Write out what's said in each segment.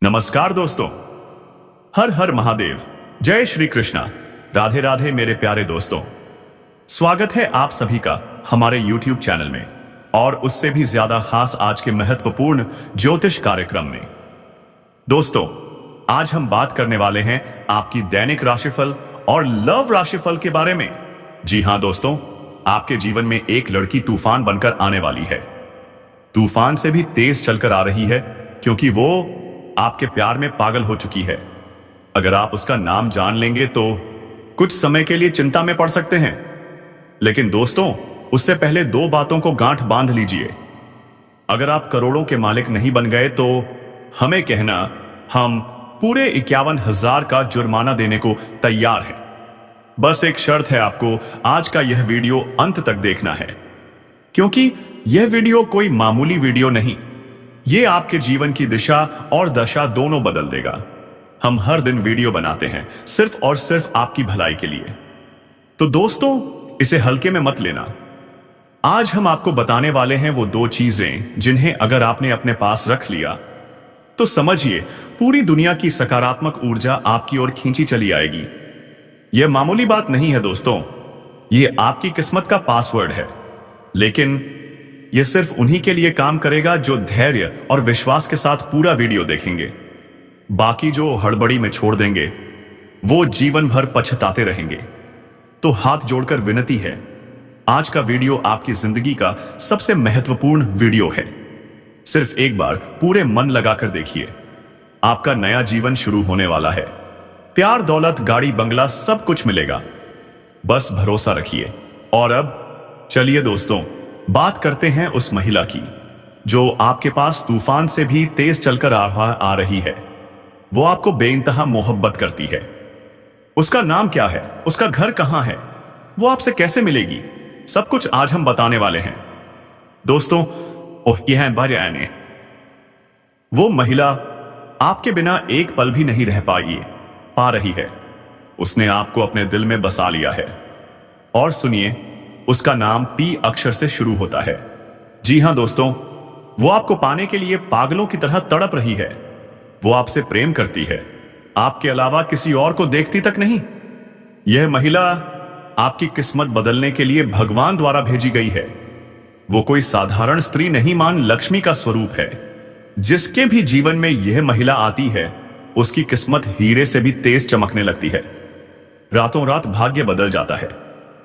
नमस्कार दोस्तों। हर हर महादेव। जय श्री कृष्णा। राधे राधे मेरे प्यारे दोस्तों। स्वागत है आप सभी का हमारे YouTube चैनल में और उससे भी ज्यादा खास आज के महत्वपूर्ण ज्योतिष कार्यक्रम में। दोस्तों, आज हम बात करने वाले हैं आपकी दैनिक राशिफल और लव राशिफल के बारे में। जी हां दोस्तों, आपके जीवन में एक लड़की तूफान बनकर आने वाली है। तूफान से भी तेज चलकर आ रही है क्योंकि वो आपके प्यार में पागल हो चुकी है। अगर आप उसका नाम जान लेंगे तो कुछ समय के लिए चिंता में पड़ सकते हैं, लेकिन दोस्तों उससे पहले दो बातों को गांठ बांध लीजिए। अगर आप करोड़ों के मालिक नहीं बन गए तो हमें कहना, हम पूरे 51,000 का जुर्माना देने को तैयार हैं। बस एक शर्त है, आपको आज का यह वीडियो अंत तक देखना है, क्योंकि यह वीडियो कोई मामूली वीडियो नहीं, ये आपके जीवन की दिशा और दशा दोनों बदल देगा। हम हर दिन वीडियो बनाते हैं सिर्फ और सिर्फ आपकी भलाई के लिए, तो दोस्तों इसे हल्के में मत लेना। आज हम आपको बताने वाले हैं वो दो चीजें जिन्हें अगर आपने अपने पास रख लिया तो समझिए पूरी दुनिया की सकारात्मक ऊर्जा आपकी ओर खींची चली आएगी। यह मामूली बात नहीं है दोस्तों, ये आपकी किस्मत का पासवर्ड है, लेकिन यह सिर्फ उन्हीं के लिए काम करेगा जो धैर्य और विश्वास के साथ पूरा वीडियो देखेंगे। बाकी जो हड़बड़ी में छोड़ देंगे वो जीवन भर पछताते रहेंगे। तो हाथ जोड़कर विनती है, आज का वीडियो आपकी जिंदगी का सबसे महत्वपूर्ण वीडियो है। सिर्फ एक बार पूरे मन लगाकर देखिए, आपका नया जीवन शुरू होने वाला है। प्यार, दौलत, गाड़ी, बंगला सब कुछ मिलेगा, बस भरोसा रखिए। और अब चलिए दोस्तों बात करते हैं उस महिला की जो आपके पास तूफान से भी तेज चलकर आ रही है। वो आपको बेइंतहा मोहब्बत करती है। उसका नाम क्या है, उसका घर कहां है, वो आपसे कैसे मिलेगी, सब कुछ आज हम बताने वाले हैं दोस्तों। यह है वो महिला आपके बिना एक पल भी नहीं रह पा रही है। उसने आपको अपने दिल में बसा लिया है। और सुनिए, उसका नाम पी अक्षर से शुरू होता है। जी हां दोस्तों, वो आपको पाने के लिए पागलों की तरह तड़प रही है। वो आपसे प्रेम करती है, आपके अलावा किसी और को देखती तक नहीं। यह महिला आपकी किस्मत बदलने के लिए भगवान द्वारा भेजी गई है। वो कोई साधारण स्त्री नहीं, मान लक्ष्मी का स्वरूप है। जिसके भी जीवन में यह महिला आती है उसकी किस्मत हीरे से भी तेज चमकने लगती है। रातों रात भाग्य बदल जाता है।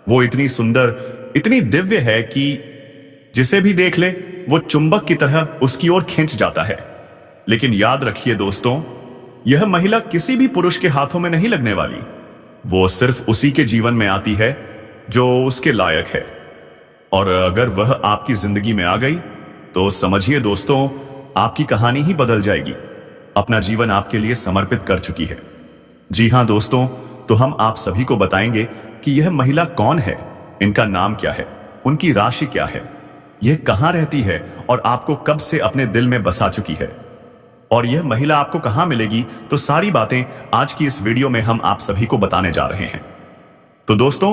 वो इतनी सुंदर, इतनी दिव्य है कि जिसे भी देख ले वो चुंबक की तरह उसकी ओर खींच जाता है। लेकिन याद रखिए दोस्तों, यह महिला किसी भी पुरुष के हाथों में नहीं लगने वाली। वो सिर्फ उसी के जीवन में आती है जो उसके लायक है। और अगर वह आपकी जिंदगी में आ गई तो समझिए दोस्तों, आपकी कहानी ही बदल जाएगी। अपना जीवन आपके लिए समर्पित कर चुकी है। जी हां दोस्तों, तो हम आप सभी को बताएंगे कि यह महिला कौन है, इनका नाम क्या है, उनकी राशि क्या है, यह कहां रहती है और आपको कब से अपने दिल में बसा चुकी है, और यह महिला आपको कहां मिलेगी। तो सारी बातें आज की इस वीडियो में हम आप सभी को बताने जा रहे हैं। तो दोस्तों,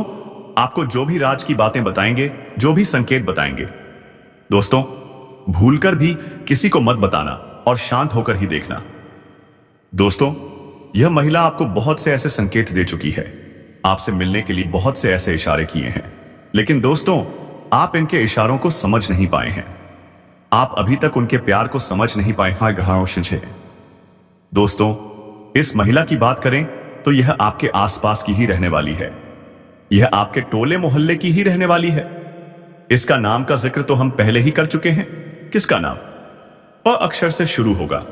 आपको जो भी राज की बातें बताएंगे, जो भी संकेत बताएंगे, दोस्तों भूलकर भी किसी को मत बताना और शांत होकर ही देखना। दोस्तों, यह महिला आपको बहुत से ऐसे संकेत दे चुकी है, आपसे मिलने के लिए बहुत से ऐसे इशारे किए हैं, लेकिन दोस्तों आप इनके इशारों को समझ नहीं पाए हैं। आप अभी तक उनके प्यार को समझ नहीं पाए हैं। दोस्तों, इस महिला की बात करें तो यह आपके आसपास की ही रहने वाली है। यह आपके टोले मोहल्ले की ही रहने वाली है। इसका नाम का जिक्र तो हम पहले ही कर चुके हैं। किसका नाम? प अक्षर से शुरू होगा।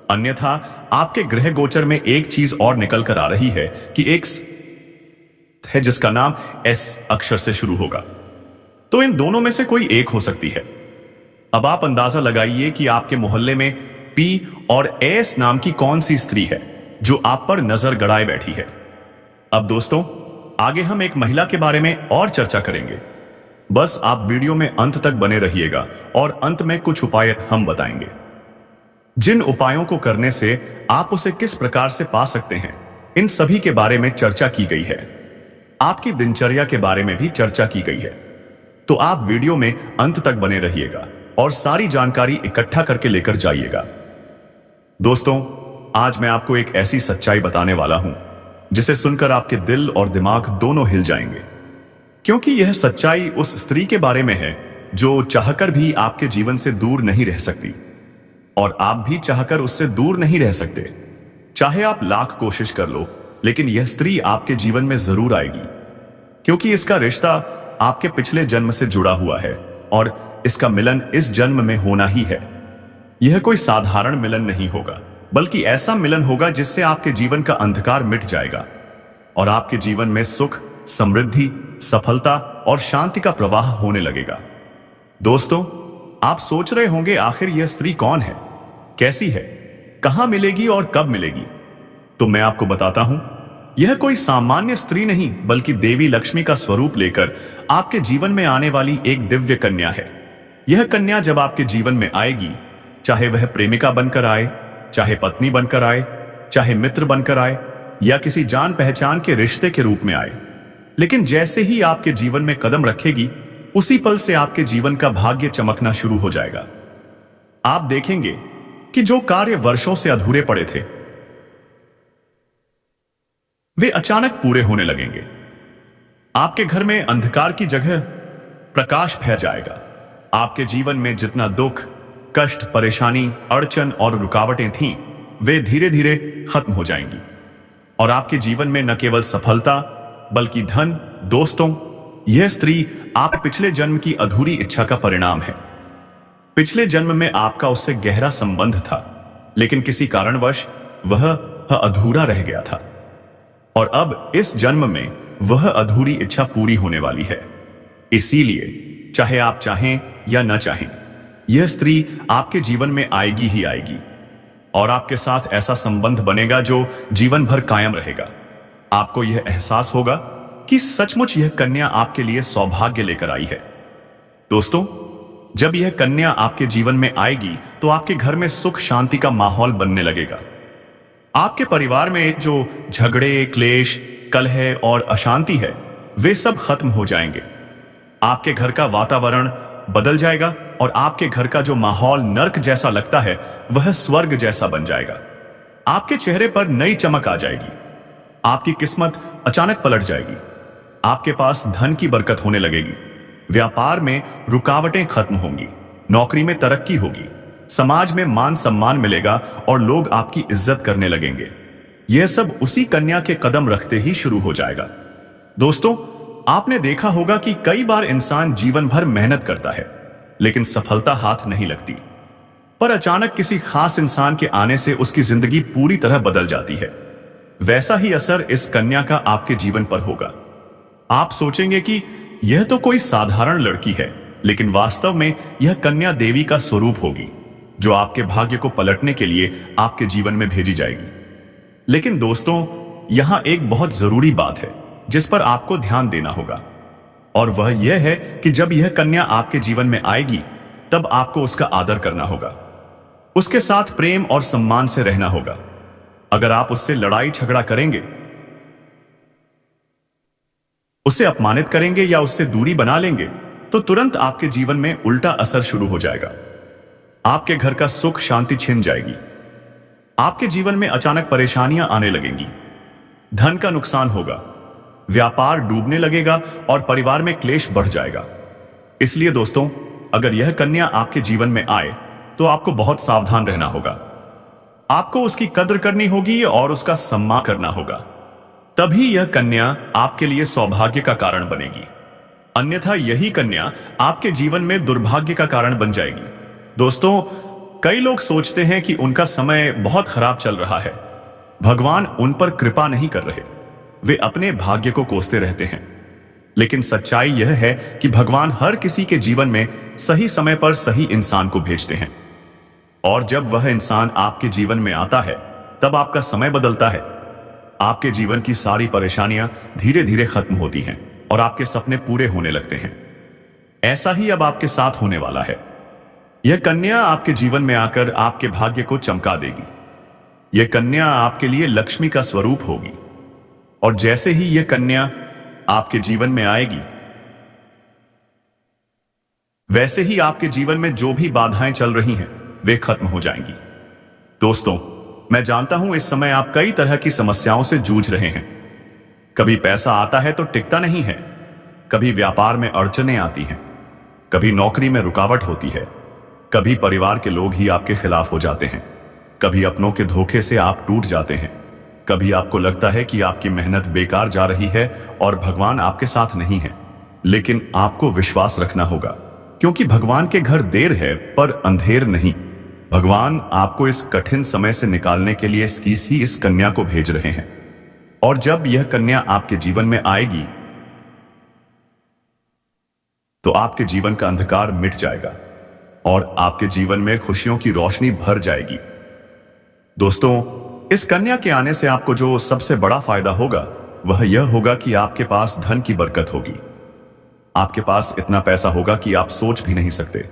अन्यथा आपके ग्रह गोचर में एक चीज और निकल कर आ रही है कि एक है जिसका नाम एस अक्षर से शुरू होगा। तो इन दोनों में से कोई एक हो सकती है। अब आप अंदाजा लगाइए कि आपके मोहल्ले में पी और एस नाम की कौन सी स्त्री है जो आप पर नजर गड़ाए बैठी है। अब दोस्तों आगे हम एक महिला के बारे में और चर्चा करेंगे। बस आप वीडियो में अंत तक बने रहिएगा और अंत में कुछ उपाय हम बताएंगे। जिन उपायों को करने से आप उसे किस प्रकार से पा सकते हैं, इन सभी के बारे में चर्चा की गई है। आपकी दिनचर्या के बारे में भी चर्चा की गई है। तो आप वीडियो में अंत तक बने रहिएगा और सारी जानकारी इकट्ठा करके लेकर जाइएगा। दोस्तों, आज मैं आपको एक ऐसी सच्चाई बताने वाला हूं जिसे सुनकर आपके दिल और दिमाग दोनों हिल जाएंगे, क्योंकि यह सच्चाई उस स्त्री के बारे में है जो चाहकर भी आपके जीवन से दूर नहीं रह सकती, और आप भी चाहकर उससे दूर नहीं रह सकते। चाहे आप लाख कोशिश कर लो, लेकिन यह स्त्री आपके जीवन में जरूर आएगी, क्योंकि इसका रिश्ता आपके पिछले जन्म से जुड़ा हुआ है और इसका मिलन इस जन्म में होना ही है। यह कोई साधारण मिलन नहीं होगा, बल्कि ऐसा मिलन होगा जिससे आपके जीवन का अंधकार मिट जाएगा और आपके जीवन में सुख, समृद्धि, सफलता और शांति का प्रवाह होने लगेगा। दोस्तों, आप सोच रहे होंगे आखिर यह स्त्री कौन है, कैसी है, कहां मिलेगी और कब मिलेगी? तो मैं आपको बताता हूं, यह कोई सामान्य स्त्री नहीं, बल्कि देवी लक्ष्मी का स्वरूप लेकर आपके जीवन में आने वाली एक दिव्य कन्या है। यह कन्या जब आपके जीवन में आएगी, चाहे वह प्रेमिका बनकर आए, चाहे पत्नी बनकर आए, चाहे मित्र बनकर आए या किसी जान पहचान के रिश्ते के रूप में आए, लेकिन जैसे ही आपके जीवन में कदम रखेगी, उसी पल से आपके जीवन का भाग्य चमकना शुरू हो जाएगा। आप देखेंगे कि जो कार्य वर्षों से अधूरे पड़े थे, वे अचानक पूरे होने लगेंगे। आपके घर में अंधकार की जगह प्रकाश फैल जाएगा। आपके जीवन में जितना दुख, कष्ट, परेशानी, अड़चन और रुकावटें थीं, वे धीरे धीरे खत्म हो जाएंगी और आपके जीवन में न केवल सफलता बल्कि धन, दोस्तों, यह स्त्री आप पिछले जन्म की अधूरी इच्छा का परिणाम है। पिछले जन्म में आपका उससे गहरा संबंध था, लेकिन किसी कारणवश वह अधूरा रह गया था और अब इस जन्म में वह अधूरी इच्छा पूरी होने वाली है। इसीलिए चाहे आप चाहें या न चाहें, यह स्त्री आपके जीवन में आएगी ही आएगी और आपके साथ ऐसा संबंध बनेगा जो जीवन भर कायम रहेगा। आपको यह एहसास होगा कि सचमुच यह कन्या आपके लिए सौभाग्य लेकर आई है। दोस्तों, जब यह कन्या आपके जीवन में आएगी तो आपके घर में सुख शांति का माहौल बनने लगेगा। आपके परिवार में जो झगड़े, क्लेश, कलह और अशांति है, वे सब खत्म हो जाएंगे। आपके घर का वातावरण बदल जाएगा और आपके घर का जो माहौल नर्क जैसा लगता है, वह स्वर्ग जैसा बन जाएगा। आपके चेहरे पर नई चमक आ जाएगी। आपकी किस्मत अचानक पलट जाएगी। आपके पास धन की बरकत होने लगेगी। व्यापार में रुकावटें खत्म होंगी। नौकरी में तरक्की होगी। समाज में मान सम्मान मिलेगा और लोग आपकी इज्जत करने लगेंगे। यह सब उसी कन्या के कदम रखते ही शुरू हो जाएगा। दोस्तों, आपने देखा होगा कि कई बार इंसान जीवन भर मेहनत करता है, लेकिन सफलता हाथ नहीं लगती, पर अचानक किसी खास इंसान के आने से उसकी जिंदगी पूरी तरह बदल जाती है। वैसा ही असर इस कन्या का आपके जीवन पर होगा। आप सोचेंगे कि यह तो कोई साधारण लड़की है, लेकिन वास्तव में यह कन्या देवी का स्वरूप होगी, जो आपके भाग्य को पलटने के लिए आपके जीवन में भेजी जाएगी। लेकिन दोस्तों, यहां एक बहुत जरूरी बात है जिस पर आपको ध्यान देना होगा, और वह यह है कि जब यह कन्या आपके जीवन में आएगी, तब आपको उसका आदर करना होगा। उसके साथ प्रेम और सम्मान से रहना होगा। अगर आप उससे लड़ाई झगड़ा करेंगे, उसे अपमानित करेंगे या उससे दूरी बना लेंगे, तो तुरंत आपके जीवन में उल्टा असर शुरू हो जाएगा। आपके घर का सुख शांति छिन जाएगी। आपके जीवन में अचानक परेशानियां आने लगेंगी। धन का नुकसान होगा, व्यापार डूबने लगेगा और परिवार में क्लेश बढ़ जाएगा। इसलिए दोस्तों, अगर यह कन्या आपके जीवन में आए तो आपको बहुत सावधान रहना होगा। आपको उसकी कद्र करनी होगी और उसका सम्मान करना होगा। तभी यह कन्या आपके लिए सौभाग्य का कारण बनेगी। अन्यथा यही कन्या आपके जीवन में दुर्भाग्य का कारण बन जाएगी। दोस्तों, कई लोग सोचते हैं कि उनका समय बहुत खराब चल रहा है, भगवान उन पर कृपा नहीं कर रहे, वे अपने भाग्य को कोसते रहते हैं। लेकिन सच्चाई यह है कि भगवान हर किसी के जीवन में सही समय पर सही इंसान को भेजते हैं, और जब वह इंसान आपके जीवन में आता है, तब आपका समय बदलता है। आपके जीवन की सारी परेशानियां धीरे धीरे खत्म होती हैं और आपके सपने पूरे होने लगते हैं। ऐसा ही अब आपके साथ होने वाला है। यह कन्या आपके जीवन में आकर आपके भाग्य को चमका देगी। यह कन्या आपके लिए लक्ष्मी का स्वरूप होगी, और जैसे ही यह कन्या आपके जीवन में आएगी, वैसे ही आपके जीवन में जो भी बाधाएं चल रही हैं, वे खत्म हो जाएंगी। दोस्तों, मैं जानता हूं इस समय आप कई तरह की समस्याओं से जूझ रहे हैं। कभी पैसा आता है तो टिकता नहीं है, कभी व्यापार में अड़चनें आती हैं, कभी नौकरी में रुकावट होती है, कभी परिवार के लोग ही आपके खिलाफ हो जाते हैं, कभी अपनों के धोखे से आप टूट जाते हैं, कभी आपको लगता है कि आपकी मेहनत बेकार जा रही है और भगवान आपके साथ नहीं है। लेकिन आपको विश्वास रखना होगा, क्योंकि भगवान के घर देर है पर अंधेर नहीं। भगवान आपको इस कठिन समय से निकालने के लिए इस कन्या को भेज रहे हैं। और जब यह कन्या आपके जीवन में आएगी तो आपके जीवन का अंधकार मिट जाएगा और आपके जीवन में खुशियों की रोशनी भर जाएगी। दोस्तों, इस कन्या के आने से आपको जो सबसे बड़ा फायदा होगा वह यह होगा कि आपके पास धन की बरकत होगी। आपके पास इतना पैसा होगा कि आप सोच भी नहीं सकते।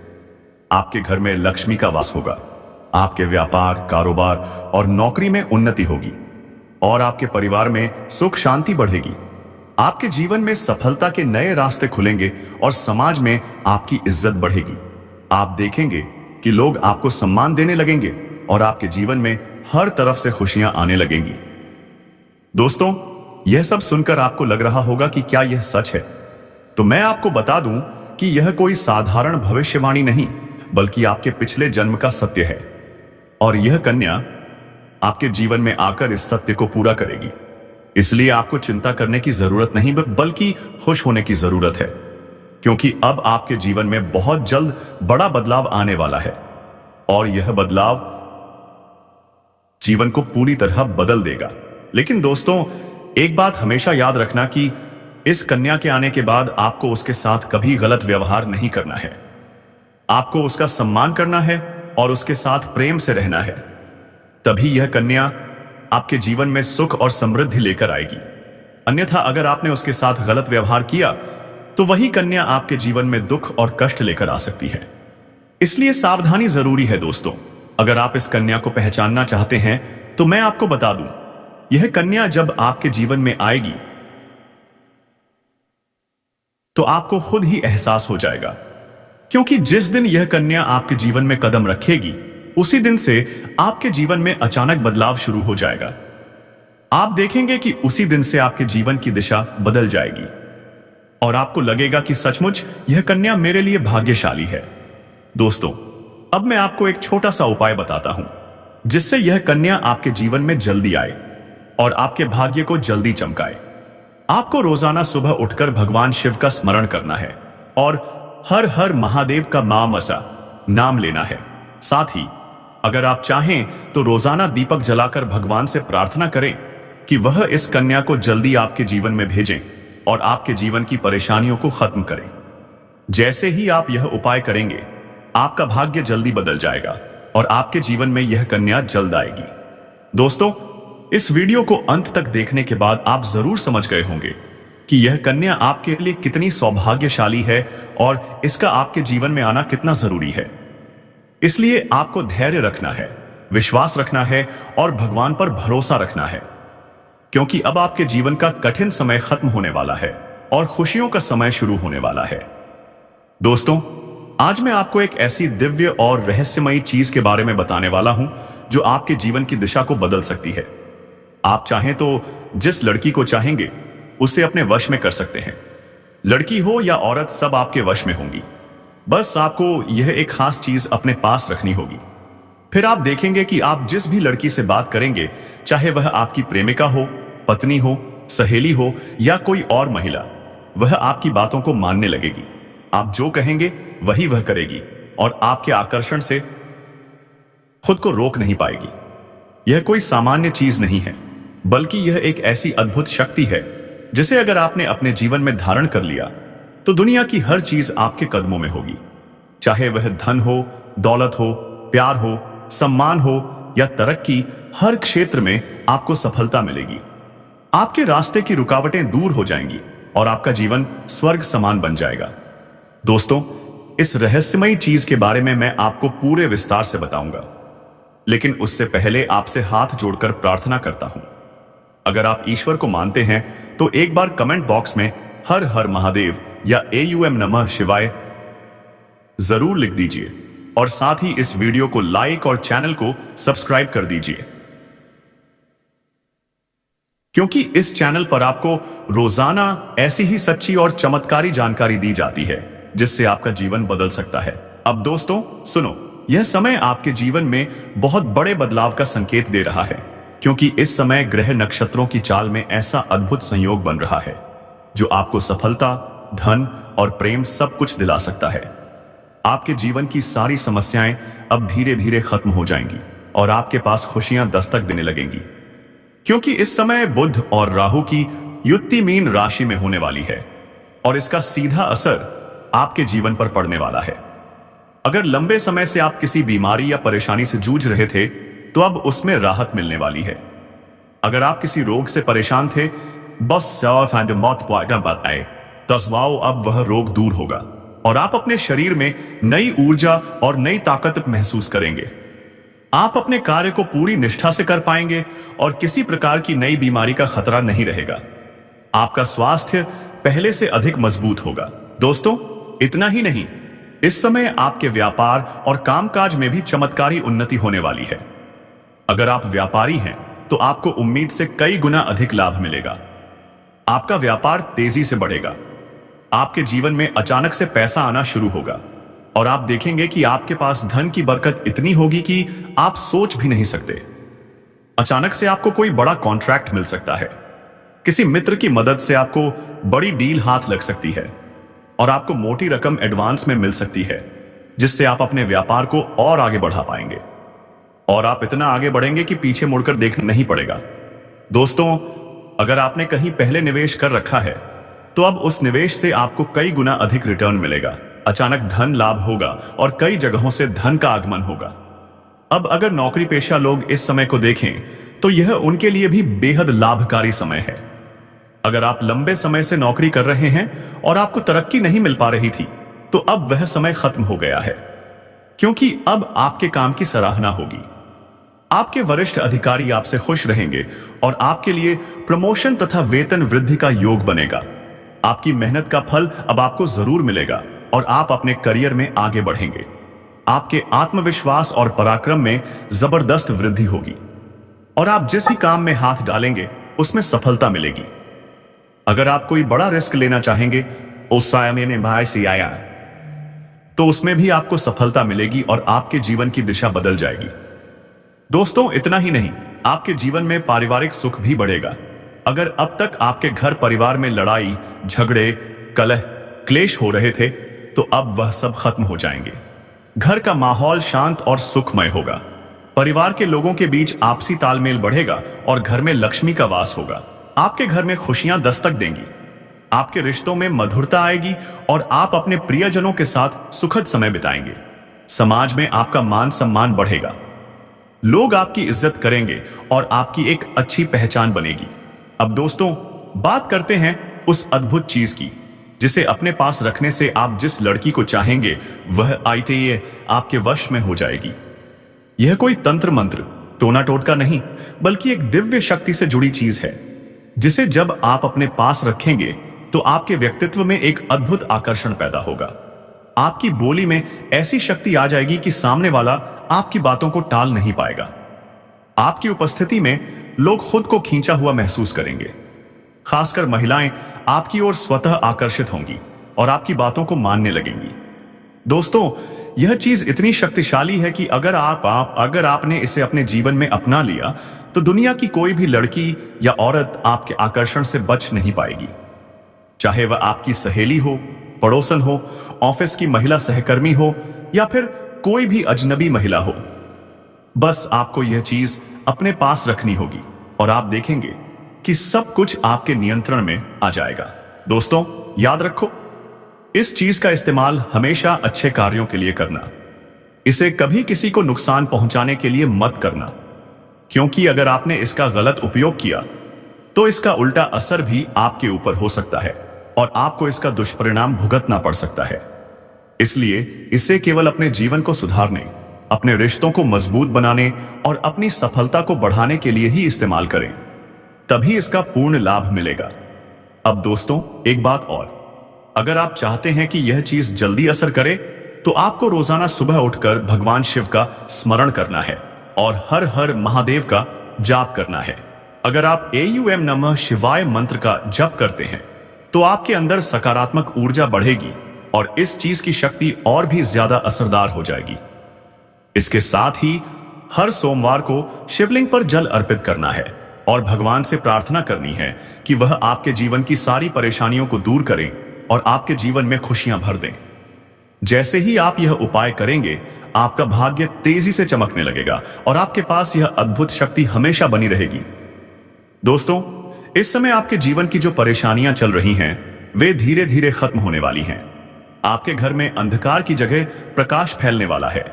आपके घर में लक्ष्मी का वास होगा। आपके व्यापार, कारोबार और नौकरी में उन्नति होगी और आपके परिवार में सुख शांति बढ़ेगी। आपके जीवन में सफलता के नए रास्ते खुलेंगे और समाज में आपकी इज्जत बढ़ेगी। आप देखेंगे कि लोग आपको सम्मान देने लगेंगे और आपके जीवन में हर तरफ से खुशियां आने लगेंगी। दोस्तों, यह सब सुनकर आपको लग रहा होगा कि क्या यह सच है? तो मैं आपको बता दूं कि यह कोई साधारण भविष्यवाणी नहीं, बल्कि आपके पिछले जन्म का सत्य है। और यह कन्या आपके जीवन में आकर इस सत्य को पूरा करेगी। इसलिए आपको चिंता करने की जरूरत नहीं, बल्कि खुश होने की जरूरत है, क्योंकि अब आपके जीवन में बहुत जल्द बड़ा बदलाव आने वाला है और यह बदलाव जीवन को पूरी तरह बदल देगा। लेकिन दोस्तों, एक बात हमेशा याद रखना कि इस कन्या के आने के बाद आपको उसके साथ कभी गलत व्यवहार नहीं करना है। आपको उसका सम्मान करना है और उसके साथ प्रेम से रहना है। तभी यह कन्या आपके जीवन में सुख और समृद्धि लेकर आएगी। अन्यथा अगर आपने उसके साथ गलत व्यवहार किया तो वही कन्या आपके जीवन में दुख और कष्ट लेकर आ सकती है। इसलिए सावधानी जरूरी है दोस्तों। अगर आप इस कन्या को पहचानना चाहते हैं तो मैं आपको बता दूं, यह कन्या जब आपके जीवन में आएगी तो आपको खुद ही एहसास हो जाएगा, क्योंकि जिस दिन यह कन्या आपके जीवन में कदम रखेगी उसी दिन से आपके जीवन में अचानक बदलाव शुरू हो जाएगा। आप देखेंगे कि उसी दिन से आपके जीवन की दिशा बदल जाएगी और आपको लगेगा कि सचमुच यह कन्या मेरे लिए भाग्यशाली है। दोस्तों, अब मैं आपको एक छोटा सा उपाय बताता हूं जिससे यह कन्या आपके जीवन में जल्दी आए और आपके भाग्य को जल्दी चमकाए। आपको रोजाना सुबह उठकर भगवान शिव का स्मरण करना है और हर हर महादेव का मामसा नाम लेना है। साथ ही अगर आप चाहें तो रोजाना दीपक जलाकर भगवान से प्रार्थना करें कि वह इस कन्या को जल्दी आपके जीवन में भेजें और आपके जीवन की परेशानियों को खत्म करें। जैसे ही आप यह उपाय करेंगे, आपका भाग्य जल्दी बदल जाएगा और आपके जीवन में यह कन्या जल्द आएगी। दोस्तों, इस वीडियो को अंत तक देखने के बाद आप जरूर समझ गए होंगे कि यह कन्या आपके लिए कितनी सौभाग्यशाली है और इसका आपके जीवन में आना कितना जरूरी है। इसलिए आपको धैर्य रखना है, विश्वास रखना है और भगवान पर भरोसा रखना है, क्योंकि अब आपके जीवन का कठिन समय खत्म होने वाला है और खुशियों का समय शुरू होने वाला है। दोस्तों, आज मैं आपको एक ऐसी दिव्य और रहस्यमयी चीज के बारे में बताने वाला हूं जो आपके जीवन की दिशा को बदल सकती है। आप चाहें तो जिस लड़की को चाहेंगे उसे अपने वश में कर सकते हैं। लड़की हो या औरत, सब आपके वश में होंगी। बस आपको यह एक खास चीज अपने पास रखनी होगी। फिर आप देखेंगे कि आप जिस भी लड़की से बात करेंगे, चाहे वह आपकी प्रेमिका हो, पत्नी हो, सहेली हो या कोई और महिला, वह आपकी बातों को मानने लगेगी। आप जो कहेंगे वही वह करेगी और आपके आकर्षण से खुद को रोक नहीं पाएगी। यह कोई सामान्य चीज नहीं है, बल्कि यह एक ऐसी अद्भुत शक्ति है जिसे अगर आपने अपने जीवन में धारण कर लिया तो दुनिया की हर चीज आपके कदमों में होगी। चाहे वह धन हो, दौलत हो, प्यार हो, सम्मान हो या तरक्की, हर क्षेत्र में आपको सफलता मिलेगी। आपके रास्ते की रुकावटें दूर हो जाएंगी और आपका जीवन स्वर्ग समान बन जाएगा। दोस्तों, इस रहस्यमयी चीज के बारे में मैं आपको पूरे विस्तार से बताऊंगा, लेकिन उससे पहले आपसे हाथ जोड़कर प्रार्थना करता हूं। अगर आप ईश्वर को मानते हैं तो एक बार कमेंट बॉक्स में हर हर महादेव या AUM नमः शिवाय जरूर लिख दीजिए और साथ ही इस वीडियो को लाइक और चैनल को सब्सक्राइब कर दीजिए। क्योंकि इस चैनल पर आपको रोजाना ऐसी ही सच्ची और चमत्कारी जानकारी दी जाती है जिससे आपका जीवन बदल सकता है। अब दोस्तों सुनो, यह समय आपके जीवन में बहुत बड़े बदलाव का संकेत दे रहा है, क्योंकि इस समय ग्रह नक्षत्रों की चाल में ऐसा अद्भुत संयोग बन रहा है जो आपको सफलता, धन और प्रेम सब कुछ दिला सकता है। आपके जीवन की सारी समस्याएं अब धीरे धीरे खत्म हो जाएंगी और आपके पास खुशियां दस्तक देने लगेंगी, क्योंकि इस समय बुध और राहु की युति मीन राशि में होने वाली है और इसका सीधा असर आपके जीवन पर पड़ने वाला है। अगर लंबे समय से आप किसी बीमारी या परेशानी से जूझ रहे थे तो अब उसमें राहत मिलने वाली है। अगर आप किसी रोग से परेशान थे, बस बताए तस्वाओ अब वह रोग दूर होगा और आप अपने शरीर में नई ऊर्जा और नई ताकत महसूस करेंगे। आप अपने कार्य को पूरी निष्ठा से कर पाएंगे और किसी प्रकार की नई बीमारी का खतरा नहीं रहेगा। आपका स्वास्थ्य पहले से अधिक मजबूत होगा। दोस्तों इतना ही नहीं, इस समय आपके व्यापार और कामकाज में भी चमत्कारी उन्नति होने वाली है। अगर आप व्यापारी हैं तो आपको उम्मीद से कई गुना अधिक लाभ मिलेगा। आपका व्यापार तेजी से बढ़ेगा। आपके जीवन में अचानक से पैसा आना शुरू होगा और आप देखेंगे कि आपके पास धन की बरकत इतनी होगी कि आप सोच भी नहीं सकते। अचानक से आपको कोई बड़ा कॉन्ट्रैक्ट मिल सकता है। किसी मित्र की मदद से आपको बड़ी डील हाथ लग सकती है और आपको मोटी रकम एडवांस में मिल सकती है, जिससे आप अपने व्यापार को और आगे बढ़ा पाएंगे और आप इतना आगे बढ़ेंगे कि पीछे मुड़कर देखना नहीं पड़ेगा। दोस्तों अगर आपने कहीं पहले निवेश कर रखा है तो अब उस निवेश से आपको कई गुना अधिक रिटर्न मिलेगा। अचानक धन लाभ होगा और कई जगहों से धन का आगमन होगा। अब अगर नौकरी पेशा लोग इस समय को देखें तो यह उनके लिए भी बेहद लाभकारी समय है। अगर आप लंबे समय से नौकरी कर रहे हैं और आपको तरक्की नहीं मिल पा रही थी तो अब वह समय खत्म हो गया है, क्योंकि अब आपके काम की सराहना होगी। आपके वरिष्ठ अधिकारी आपसे खुश रहेंगे और आपके लिए प्रमोशन तथा वेतन वृद्धि का योग बनेगा। आपकी मेहनत का फल अब आपको जरूर मिलेगा और आप अपने करियर में आगे बढ़ेंगे। आपके आत्मविश्वास और पराक्रम में जबरदस्त वृद्धि होगी और आप जिस भी काम में हाथ डालेंगे उसमें सफलता मिलेगी। अगर आप कोई बड़ा रिस्क लेना चाहेंगे उस तो उसमें भी आपको सफलता मिलेगी और आपके जीवन की दिशा बदल जाएगी। दोस्तों इतना ही नहीं, आपके जीवन में पारिवारिक सुख भी बढ़ेगा। अगर अब तक आपके घर परिवार में लड़ाई झगड़े कलह क्लेश हो रहे थे तो अब वह सब खत्म हो जाएंगे। घर का माहौल शांत और सुखमय होगा। परिवार के लोगों के बीच आपसी तालमेल बढ़ेगा और घर में लक्ष्मी का वास होगा। आपके घर में खुशियां दस्तक देंगी। आपके रिश्तों में मधुरता आएगी और आप अपने प्रियजनों के साथ सुखद समय बिताएंगे। समाज में आपका मान सम्मान बढ़ेगा। लोग आपकी इज्जत करेंगे और आपकी एक अच्छी पहचान बनेगी। अब दोस्तों बात करते हैं उस अद्भुत चीज की जिसे अपने पास रखने से आप जिस लड़की को चाहेंगे वह आते ही आपके वश में हो जाएगी। यह कोई तंत्र मंत्र टोना टोटका नहीं, बल्कि एक दिव्य शक्ति से जुड़ी चीज है, जिसे जब आप अपने पास रखेंगे तो आपके व्यक्तित्व में एक अद्भुत आकर्षण पैदा होगा। आपकी बोली में ऐसी शक्ति आ जाएगी कि सामने वाला आपकी बातों को टाल नहीं पाएगा। आपकी उपस्थिति में लोग खुद को खींचा हुआ महसूस करेंगे। खासकर महिलाएं आपकी ओर स्वतः आकर्षित होंगी और आपकी बातों को मानने लगेंगी। दोस्तों यह चीज इतनी शक्तिशाली है कि अगर आपने इसे अपने जीवन में अपना लिया तो दुनिया की कोई भी लड़की या औरत आपके आकर्षण से बच नहीं पाएगी। चाहे वह आपकी सहेली हो, पड़ोसन हो, ऑफिस की महिला सहकर्मी हो या फिर कोई भी अजनबी महिला हो, बस आपको यह चीज अपने पास रखनी होगी और आप देखेंगे कि सब कुछ आपके नियंत्रण में आ जाएगा। दोस्तों याद रखो, इस चीज का इस्तेमाल हमेशा अच्छे कार्यों के लिए करना। इसे कभी किसी को नुकसान पहुंचाने के लिए मत करना, क्योंकि अगर आपने इसका गलत उपयोग किया तो इसका उल्टा असर भी आपके ऊपर हो सकता है और आपको इसका दुष्परिणाम भुगतना पड़ सकता है। इसलिए इसे केवल अपने जीवन को सुधारने, अपने रिश्तों को मजबूत बनाने और अपनी सफलता को बढ़ाने के लिए ही इस्तेमाल करें, तभी इसका पूर्ण लाभ मिलेगा। अब दोस्तों एक बात और, अगर आप चाहते हैं कि यह चीज जल्दी असर करे तो आपको रोजाना सुबह उठकर भगवान शिव का स्मरण करना है और हर हर महादेव का जाप करना है। अगर आप AUM नमः शिवाय मंत्र का जप करते हैं तो आपके अंदर सकारात्मक ऊर्जा बढ़ेगी और इस चीज की शक्ति और भी ज्यादा असरदार हो जाएगी। इसके साथ ही हर सोमवार को शिवलिंग पर जल अर्पित करना है और भगवान से प्रार्थना करनी है कि वह आपके जीवन की सारी परेशानियों को दूर करें और आपके जीवन में खुशियां भर दें। जैसे ही आप यह उपाय करेंगे, आपका भाग्य तेजी से चमकने लगेगा और आपके पास यह अद्भुत शक्ति हमेशा बनी रहेगी। दोस्तों, इस समय आपके जीवन की जो परेशानियां चल रही हैं, वे धीरे धीरे खत्म होने वाली हैं। आपके घर में अंधकार की जगह प्रकाश फैलने वाला है।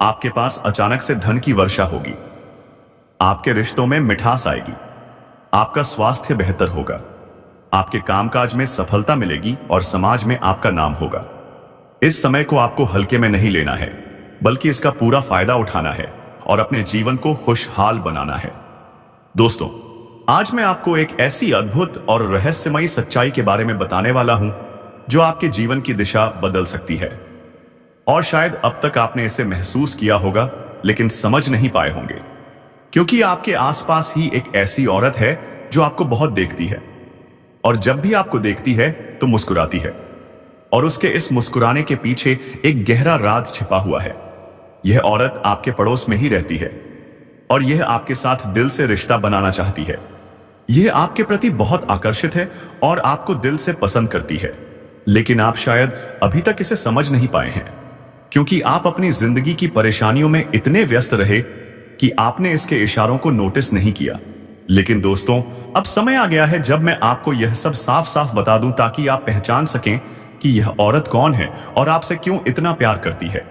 आपके पास अचानक से धन की वर्षा होगी। आपके रिश्तों में मिठास आएगी। आपका स्वास्थ्य बेहतर होगा। आपके कामकाज में सफलता मिलेगी और समाज में आपका नाम होगा। इस समय को आपको हल्के में नहीं लेना है, बल्कि इसका पूरा फायदा उठाना है और अपने जीवन को खुशहाल बनाना है। दोस्तों, आज मैं आपको एक ऐसी अद्भुत और रहस्यमयी सच्चाई के बारे में बताने वाला हूं जो आपके जीवन की दिशा बदल सकती है। और शायद अब तक आपने इसे महसूस किया होगा, लेकिन समझ नहीं पाए होंगे, क्योंकि आपके आसपास ही एक ऐसी औरत है जो आपको बहुत देखती है और जब भी आपको देखती है तो मुस्कुराती है, और उसके इस मुस्कुराने के पीछे एक गहरा राज छिपा हुआ है। यह औरत आपके पड़ोस में ही रहती है और यह आपके साथ दिल से रिश्ता बनाना चाहती है। यह आपके प्रति बहुत आकर्षित है और आपको दिल से पसंद करती है, लेकिन आप शायद अभी तक इसे समझ नहीं पाए हैं, क्योंकि आप अपनी जिंदगी की परेशानियों में इतने व्यस्त रहे कि आपने इसके इशारों को नोटिस नहीं किया। लेकिन दोस्तों, अब समय आ गया है जब मैं आपको यह सब साफ साफ बता दूं, ताकि आप पहचान सकें कि यह औरत कौन है और आपसे क्यों इतना प्यार करती है।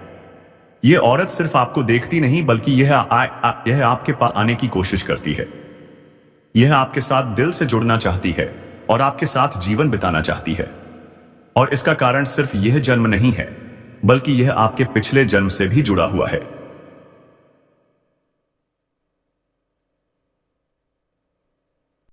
यह औरत सिर्फ आपको देखती नहीं, बल्कि यह आपके पास आने की कोशिश करती है। यह आपके साथ दिल से जुड़ना चाहती है और आपके साथ जीवन बिताना चाहती है। और इसका कारण सिर्फ यह जन्म नहीं है, बल्कि यह आपके पिछले जन्म से भी जुड़ा हुआ है।